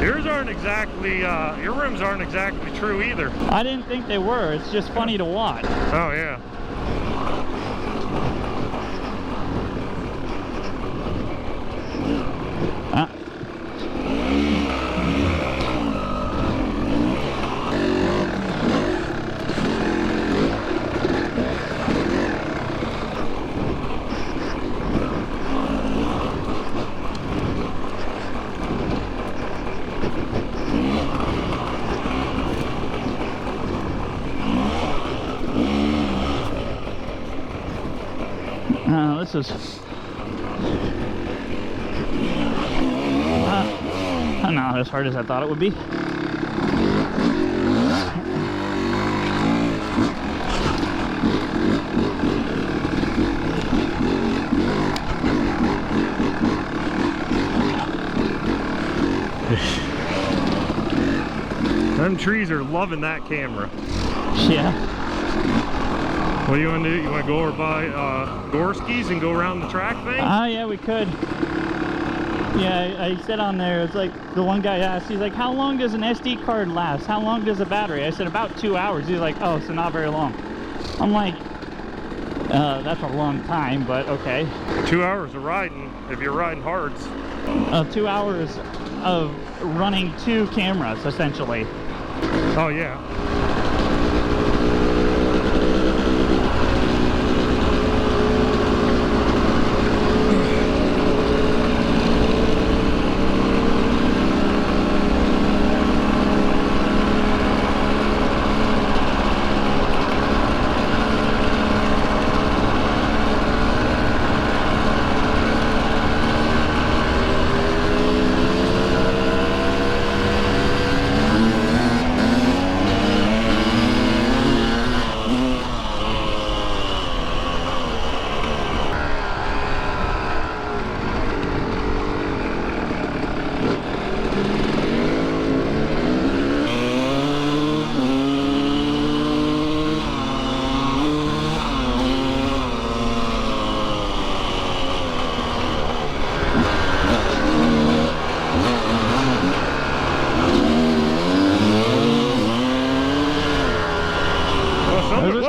Yours aren't exactly, your rims aren't exactly true either. I didn't think they were. It's just funny to watch. Oh, yeah. This is not as hard as I thought it would be. Them trees are loving that camera. Yeah. What do you want to do? You want to go over by Gorski's and go around the track thing? Yeah, we could. Yeah, I said on there, it's like the one guy asked, he's like, how long does an SD card last? How long does a battery? I said, about 2 hours. He's like, oh, so not very long. I'm like, that's a long time, but okay. 2 hours of riding, if you're riding hards. 2 hours of running 2 cameras, essentially. Oh, yeah.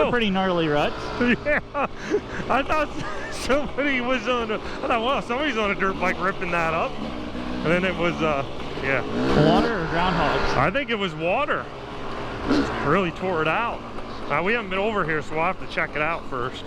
Pretty gnarly ruts. Yeah, I thought somebody was on I thought, well, somebody's on a dirt bike ripping that up. And then it was, yeah. Water or groundhogs? I think it was water. Really tore it out. We haven't been over here, so we'll have to check it out first.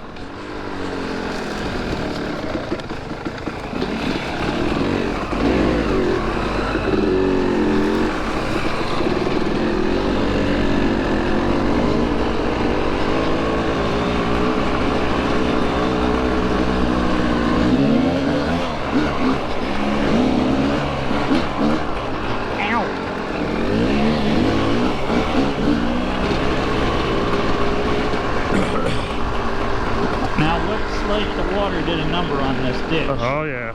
Did a number on this ditch. Oh yeah.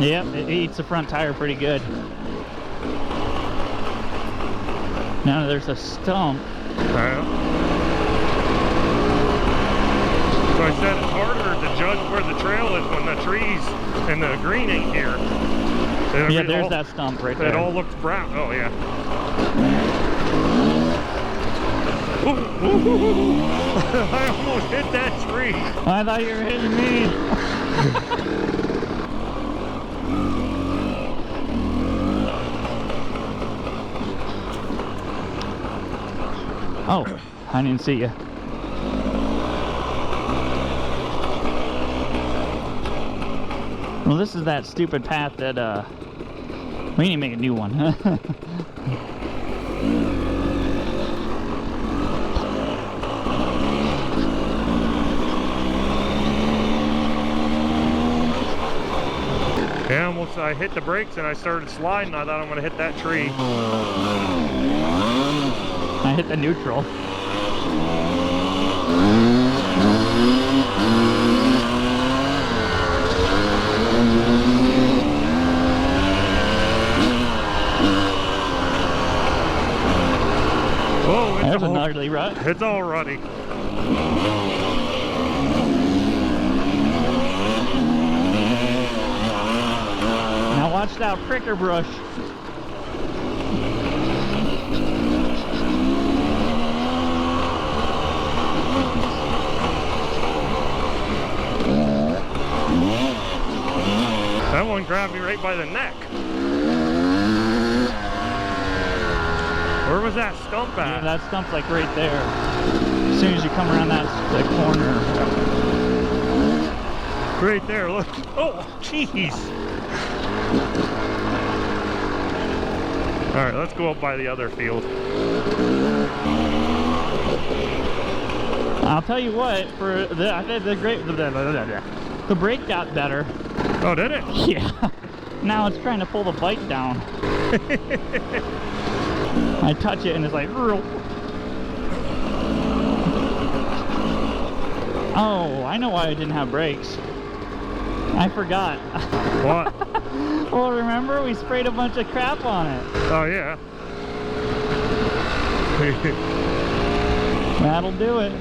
Yep, it eats the front tire pretty good. Now there's a stump. Yeah. So I said it's harder to judge where the trail is when the trees and the green ain't here. Yeah, there's that stump right there. It all looks brown. Oh yeah. I almost hit that tree. I thought you were hitting me. Oh, I didn't see you. Well, this is that stupid path that, we need to make a new one. Yeah, almost I hit the brakes and I started sliding. I thought I'm going to hit that tree. I hit the neutral. Whoa, there's a gnarly rut. It's all rutty. Now watch that pricker brush. That one grabbed me right by the neck. Where was that stump at? Yeah, that stump's like right there. As soon as you come around that corner. Right there, look. Oh, jeez. All right, let's go up by the other field. I'll tell you what, for I think the brake got better. Oh, did it? Yeah. Now it's trying to pull the bike down. I touch it and it's like, oh, I know why I didn't have brakes. I forgot. What? Well, remember we sprayed a bunch of crap on it. Oh, yeah. That'll do it.